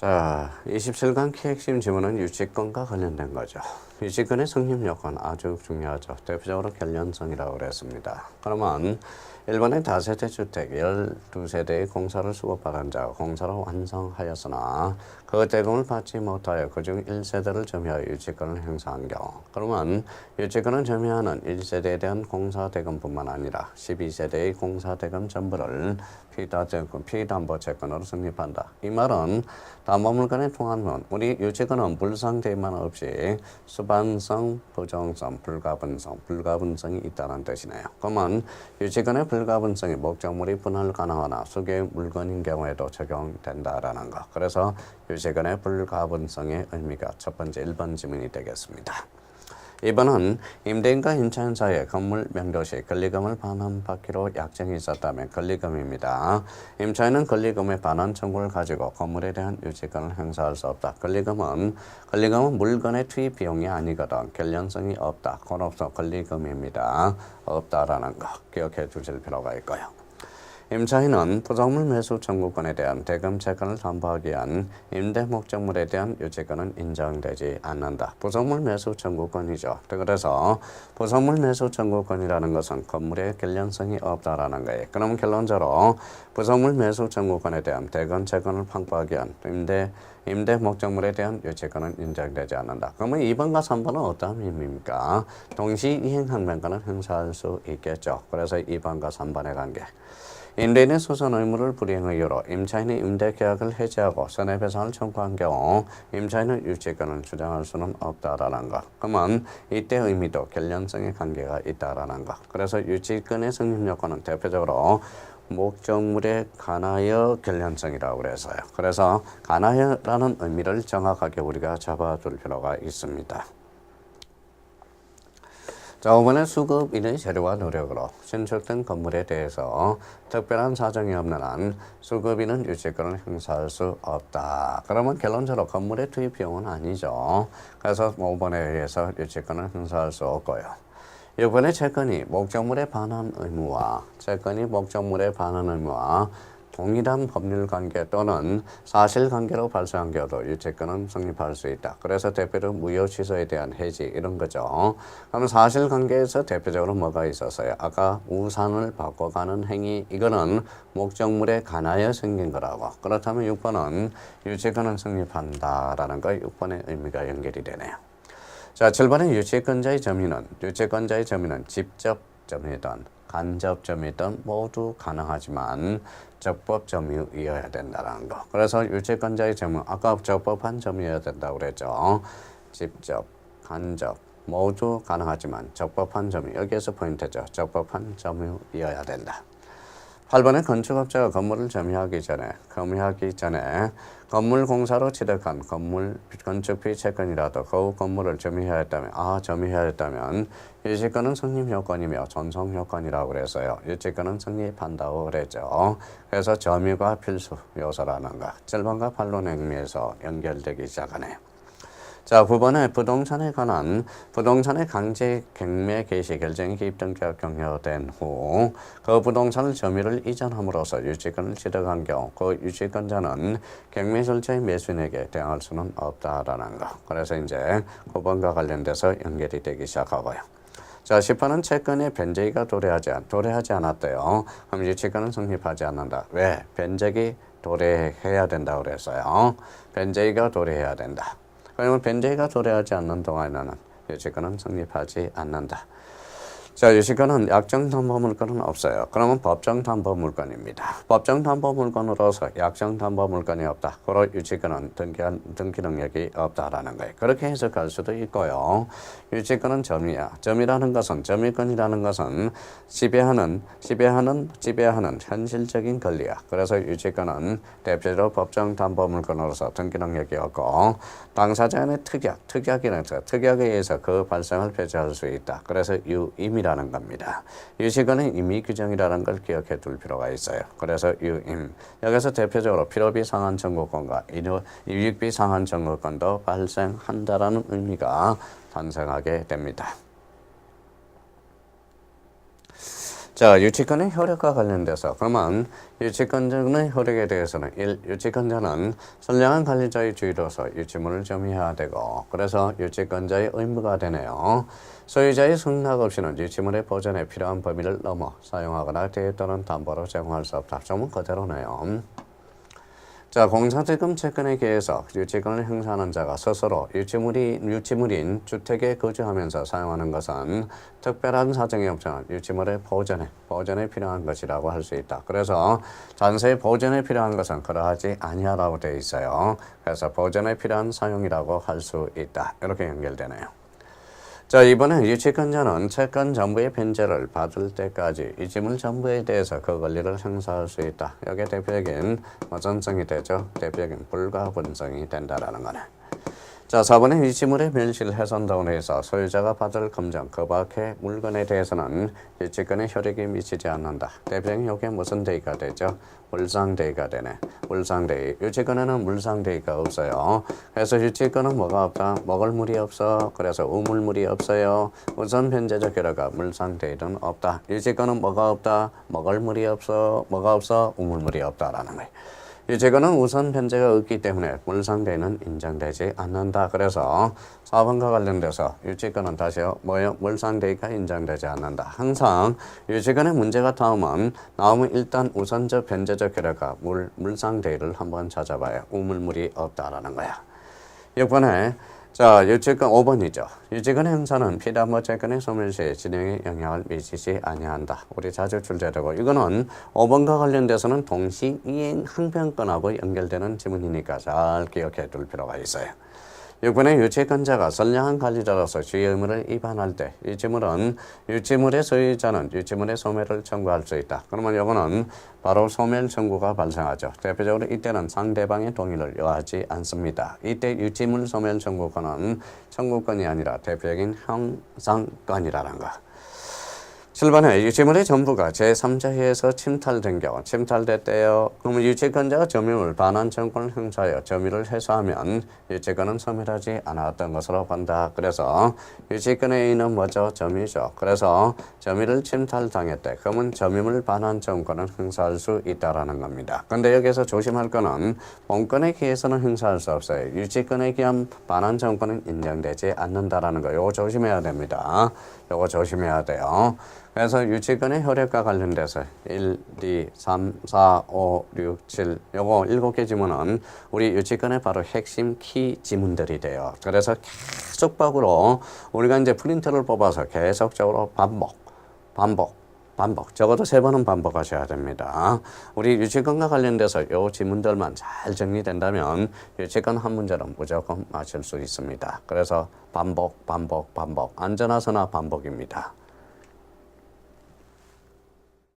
자, 27강 키 핵심 지문은 유치권과 관련된 거죠. 유치권의 성립 요건 아주 중요하죠. 대표적으로 결연성이라고 그랬습니다. 그러면 일본의 다세대 주택 12세대의 공사를 수급받은 자가 공사를 완성하였으나 그 대금을 받지 못하여 그중 1세대를 점유하여 유치권을 행사한 경우, 그러면 유치권을 점유하는 1세대에 대한 공사 대금뿐만 아니라 12세대의 공사 대금 전부를 피담보 채권으로 성립한다. 이 말은 담보물건의 통합은 우리 유치권은 불상대만 없이 수반성, 부정성, 불가분성이 있다는 뜻이네요. 그러면 유치권의 불가분성이 목적물이 분할 가능하나 수개의 물건인 경우에도 적용된다라는 것. 그래서 유치권의 불가분성의 의미가 첫 번째 1번 지문이 되겠습니다. 2번은 임대인과 임차인 사이에 건물 명도 시 권리금을 반환받기로 약정이 있었다면 권리금입니다. 임차인은 권리금의 반환 청구를 가지고 건물에 대한 유치권을 행사할 수 없다. 권리금은 물건의 투입 비용이 아니거든 결연성이 없다. 그로서 권리금입니다. 없다라는 거 기억해 두실 필요가 있고요. 임차인은 부속물 매수 청구권에 대한 대금 채권을 담보하기 위한 임대 목적물에 대한 유치권은 인정되지 않는다. 부속물 매수 청구권이죠. 그래서 부속물 매수 청구권이라는 것은 건물의 결연성이 없다라는 거예요. 그럼 결론적으로 부속물 매수 청구권에 대한 대금 채권을 확보하기 위한 임대 목적물에 대한 유치권은 인정되지 않는다. 그러면 2번과 3번은 어떤 의미입니까? 동시 이행한 명가는 행사할 수 있겠죠. 그래서 2번과 3번의 관계. 임대인의 소선 의무를 불이행의 이유로 임차인이 임대계약을 해지하고 손해배상을 청구한 경우 임차인은 유치권을 주장할 수는 없다라는 것. 그러면 이때 의미도 결연성의 관계가 있다라는 것. 그래서 유치권의 성립 요건은 대표적으로 목적물에 관하여 결연성이라고 그래서요. 그래서 관하여라는 의미를 정확하게 우리가 잡아둘 필요가 있습니다. 자, 5번에 수급인의 재료와 노력으로 신축된 건물에 대해서 특별한 사정이 없는 한 수급인은 유치권을 행사할 수 없다. 그러면 결론적으로 건물의 투입 비용은 아니죠. 그래서 5번에 의해서 유치권을 행사할 수 없고요. 6번의 채권이 목적물에 반한 의무와 동일한 법률 관계 또는 사실 관계로 발생한 경우도 유치권은 성립할 수 있다. 그래서 대표적으로 무효 취소에 대한 해지 이런 거죠. 그럼 사실 관계에서 대표적으로 뭐가 있었어요? 아까 우산을 바꿔가는 행위 이거는 목적물에 관하여 생긴 거라고. 그렇다면 6번은 유치권은 성립한다라는 거 6번의 의미가 연결이 되네요. 자, 7번의 유치권자의 점유는 직접 점유든 간접 점유든 모두 가능하지만 적법 점유이어야 된다는 거. 그래서 유치권자의 점유, 아까 적법한 점유여야 된다고 그랬죠. 직접, 간접 모두 가능하지만 적법한 점유. 여기에서 포인트죠. 적법한 점유이어야 된다. 8번에 건축업자가 건물을 점유하기 전에 건물 공사로 취득한 건축비 채권이라도 그 건물을 점유해야 했다면 유치권은 성립 요건이며 존속 요건이라고 그래서요. 유치권은 성립한다고 그랬죠. 그래서 점유가 필수 요소라는 거. 7번과 8번의 의미에서 연결되기 시작하네요. 자, 9번에 부동산의 강제 경매 개시 결정이 기입등기가 격려된 후 그 부동산을 점유를 이전함으로써 유치권을 취득한 경우 그 유치권자는 경매 절차의 매수인에게 대항할 수는 없다라는 거. 그래서 이제 9번과 관련돼서 연결이 되기 시작하고요. 자, 10번은 채권의 변제기가 도래하지 않았대요. 그럼 유치권은 성립하지 않는다. 왜? 변제기 도래해야 된다고 그랬어요. 변제기가 도래해야 된다. 그러면 변제기가 도래하지 않는 동안에는 유치권은 성립하지 않는다. 자, 유치권은 약정 담보 물건은 없어요. 그러면 법정 담보 물건입니다. 법정 담보 물건으로서 약정 담보 물건이 없다. 그로 유치권은 등기 능력이 없다라는 거예요. 그렇게 해석할 수도 있고요. 유치권은 점유라는 것은 점유권이라는 것은 지배하는 현실적인 권리야. 그래서 유치권은 대표적으로 법정 담보 물건으로서 등기 능력이 없고 당사자의 특약에 의해서 그 발생을 배제할 수 있다. 그래서 유임이라는 겁니다. 유치권은 임의 규정이라는 걸 기억해 둘 필요가 있어요. 그래서 유임. 여기서 대표적으로 필요비 상환 청구권과 이익비 상환 청구권도 발생한다라는 의미가 탄생하게 됩니다. 자, 유치권의 효력과 관련돼서 그러면 유치권자의 효력에 대해서는 1. 유치권자는 선량한 관리자의 주의로서 유치물을 점유해야 되고 그래서 유치권자의 의무가 되네요. 소유자의 승낙 없이는 유치물의 보존에 필요한 범위를 넘어 사용하거나 대여 또는 담보로 제공할 수 없다. 조문 그대로네요. 자, 공사대금 채권에 기해서 유치권을 행사하는 자가 스스로 유치물인 주택에 거주하면서 사용하는 것은 특별한 사정이 없지만 유치물의 보존에 필요한 것이라고 할 수 있다. 그래서 전세의 보존에 필요한 것은 그러하지 아니하라고 되어 있어요. 그래서 보존에 필요한 사용이라고 할 수 있다. 이렇게 연결되네요. 자, 이번에 유치권자는 채권 전부의 변제를 받을 때까지 이 지물 전부에 대해서 그 권리를 행사할 수 있다. 여기에 대표적인 전성이 되죠. 대표적인 불가분성이 된다라는 거네. 자, 4번에 이 지물의 멸실 훼손 등으로 해서 소유자가 받을 금전 그 밖의 물건에 대해서는 유치권의 효력이 미치지 않는다. 대표적인 요게 무슨 대의가 되죠? 물상대의가 되네. 물상대의. 유치권에는 물상대의가 없어요. 그래서 유치권은 뭐가 없다? 먹을 물이 없어. 그래서 우물물이 없어요. 우선 변제적 효력가 물상대의는 없다. 유치권은 뭐가 없다? 먹을 물이 없어. 뭐가 없어? 우물물이 없다라는 거예요. 유치권은 우선 변제가 없기 때문에 물상대의는 인정되지 않는다. 그래서 4번과 관련돼서 유치권은 다시요. 뭐요? 물상대의가 인정되지 않는다. 항상 유치권의 문제가 나오면 일단 우선적 변제적 효력가 물상대의를 한번 찾아봐요. 우물물이 없다라는 거야. 6번에 자, 유치권 5번이죠. 유치권 행사는 피담보 채권의 소멸시에 진행에 영향을 미치지 아니한다. 우리 자주 출제되고 이거는 5번과 관련돼서는 동시이행 항변권하고 연결되는 지문이니까 잘 기억해 둘 필요가 있어요. 6번에 유치권자가 선량한 관리자로서 주의 의무를 위반할 때 이 지물은 유치물의 소유자는 유치물의 소멸을 청구할 수 있다. 그러면 이거는 바로 소멸 청구가 발생하죠. 대표적으로 이때는 상대방의 동의를 요하지 않습니다. 이때 유치물 소멸 청구권은 청구권이 아니라 대표적인 형상권이라는 거. 7번에 유치물의 전부가 제3자에서 침탈된 경우 침탈됐대요. 그러면 유치권자가 점유물 반환 청구권을 행사하여 점유를 해소하면 유치권은 소멸하지 않았던 것으로 본다. 그래서 유치권의 의의는 뭐죠? 점유죠. 그래서 점유를 침탈당했대. 그러면 점유물 반환 청구권을 행사할 수 있다라는 겁니다. 근데 여기서 조심할 거는 본권에 기해서는 행사할 수 없어요. 유치권에 기한 반환 청구권은 인정되지 않는다라는 거. 요거 조심해야 됩니다. 요거 조심해야 돼요. 그래서 유치권의 효력과 관련돼서 1, 2, 3, 4, 5, 6, 7 요거 7개 지문은 우리 유치권의 바로 핵심 키 지문들이 돼요. 그래서 계속적으로 우리가 이제 프린트를 뽑아서 계속적으로 반복 적어도 3번은 반복하셔야 됩니다. 우리 유치권과 관련돼서 요 지문들만 잘 정리된다면 유치권 한 문제는 무조건 맞출 수 있습니다. 그래서 반복 안전하서나 반복입니다.